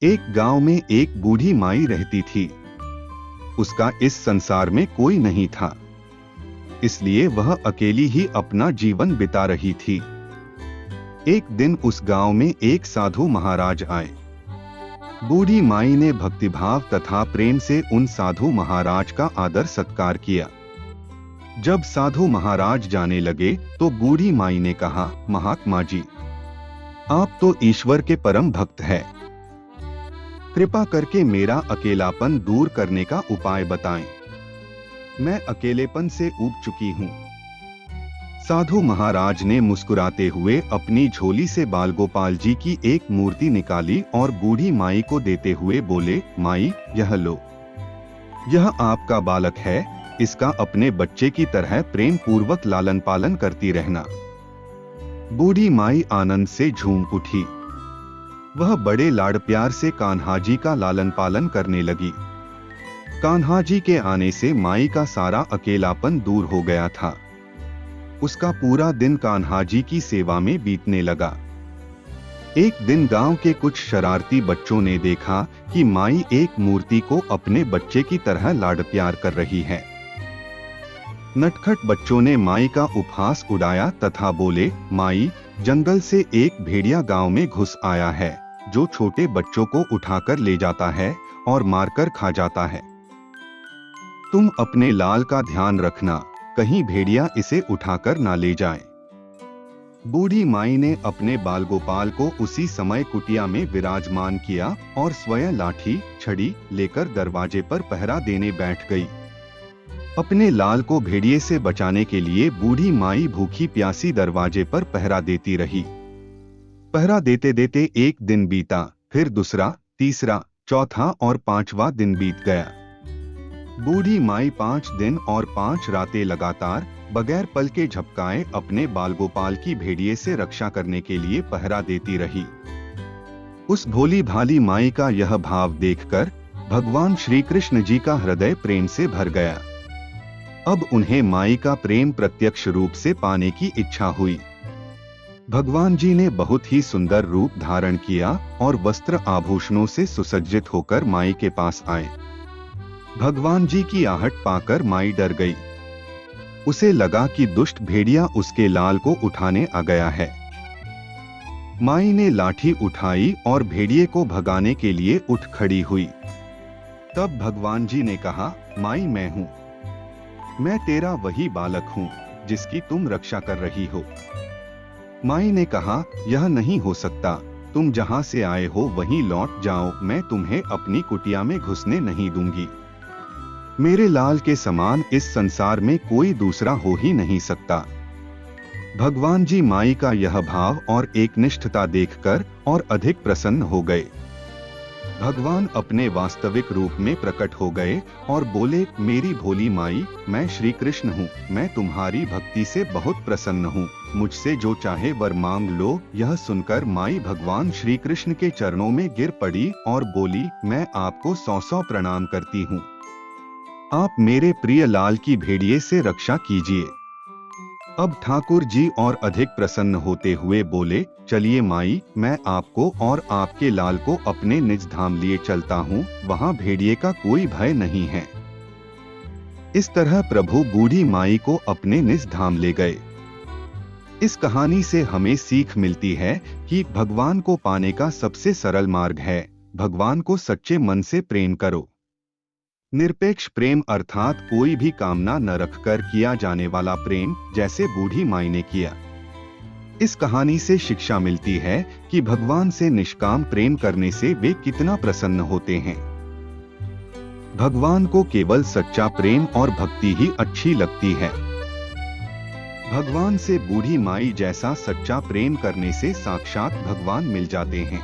एक गांव में एक बूढ़ी माई रहती थी। उसका इस संसार में कोई नहीं था, इसलिए वह अकेली ही अपना जीवन बिता रही थी। एक दिन उस गांव में एक साधु महाराज आए। बूढ़ी माई ने भक्तिभाव तथा प्रेम से उन साधु महाराज का आदर सत्कार किया। जब साधु महाराज जाने लगे तो बूढ़ी माई ने कहा, महात्मा जी, आप तो ईश्वर के परम भक्त हैं। कृपा करके मेरा अकेलापन दूर करने का उपाय बताएं। मैं अकेलेपन से ऊब चुकी हूं। साधु महाराज ने मुस्कुराते हुए अपनी झोली से बालगोपाल जी की एक मूर्ति निकाली और बूढ़ी माई को देते हुए बोले, माई, यह लो। यह आपका बालक है, इसका अपने बच्चे की तरह प्रेम पूर्वक लालन पालन करती रहना। बूढ़ी माई आनंद से झूम उठी। वह बड़े लाड़ प्यार से कान्हा जी का लालन पालन करने लगी। कान्हा जी के आने से माई का सारा अकेलापन दूर हो गया था। उसका पूरा दिन कान्हा जी की सेवा में बीतने लगा। एक दिन गांव के कुछ शरारती बच्चों ने देखा कि माई एक मूर्ति को अपने बच्चे की तरह लाड़ प्यार कर रही है। नटखट बच्चों ने माई का उपहास उड़ाया तथा बोले, माई, जंगल से एक भेड़िया गांव में घुस आया है, जो छोटे बच्चों को उठाकर ले जाता है और मारकर खा जाता है। तुम अपने लाल का ध्यान रखना, कहीं भेड़िया इसे उठाकर ना ले जाए। बूढ़ी माई ने अपने बालगोपाल को उसी समय कुटिया में विराजमान किया और स्वयं लाठी छड़ी लेकर दरवाजे पर पहरा देने बैठ गई। अपने लाल को भेड़िए से बचाने के लिए बूढ़ी माई भूखी प्यासी दरवाजे पर पहरा देती रही। पहरा देते देते एक दिन बीता, फिर दूसरा, तीसरा, चौथा और पांचवा दिन बीत गया। बूढ़ी माई 5 दिन और 5 रातें लगातार बगैर पल के झपकाए अपने बालगोपाल की भेड़िए से रक्षा करने के लिए पहरा देती रही। उस भोली भाली माई का यह भाव देखकर भगवान श्री कृष्ण जी का हृदय प्रेम से भर गया। अब उन्हें माई का प्रेम प्रत्यक्ष रूप से पाने की इच्छा हुई। भगवान जी ने बहुत ही सुंदर रूप धारण किया और वस्त्र आभूषणों से सुसज्जित होकर माई के पास आए। भगवान जी की आहट पाकर माई डर गई। उसे लगा कि दुष्ट भेड़िया उसके लाल को उठाने आ गया है। माई ने लाठी उठाई और भेड़िए को भगाने के लिए उठ खड़ी हुई। तब भगवान जी ने कहा, माई, मैं हूं। मैं तेरा वही बालक हूं जिसकी तुम रक्षा कर रही हो। माई ने कहा, यह नहीं हो सकता। तुम जहां से आए हो वहीं लौट जाओ। मैं तुम्हें अपनी कुटिया में घुसने नहीं दूंगी। मेरे लाल के समान इस संसार में कोई दूसरा हो ही नहीं सकता। भगवान जी माई का यह भाव और एकनिष्ठता देखकर और अधिक प्रसन्न हो गए। भगवान अपने वास्तविक रूप में प्रकट हो गए और बोले, मेरी भोली माई, मैं श्री कृष्ण हूँ। मैं तुम्हारी भक्ति से बहुत प्रसन्न हूँ। मुझसे जो चाहे वर मांग लो। यह सुनकर माई भगवान श्री कृष्ण के चरणों में गिर पड़ी और बोली, मैं आपको 100 प्रणाम करती हूँ। आप मेरे प्रिय लाल की भेड़िए से रक्षा कीजिए। अब ठाकुर जी और अधिक प्रसन्न होते हुए बोले, चलिए माई, मैं आपको और आपके लाल को अपने निज धाम लिए चलता हूँ। वहाँ भेड़िए का कोई भय नहीं है। इस तरह प्रभु बूढ़ी माई को अपने निज धाम ले गए। इस कहानी से हमें सीख मिलती है कि भगवान को पाने का सबसे सरल मार्ग है, भगवान को सच्चे मन से प्रेम करो। निरपेक्ष प्रेम अर्थात कोई भी कामना न रखकर किया जाने वाला प्रेम, जैसे बूढ़ी माई ने किया। इस कहानी से शिक्षा मिलती है कि भगवान से निष्काम प्रेम करने से वे कितना प्रसन्न होते हैं। भगवान को केवल सच्चा प्रेम और भक्ति ही अच्छी लगती है। भगवान से बूढ़ी माई जैसा सच्चा प्रेम करने से साक्षात भगवान मिल जाते हैं।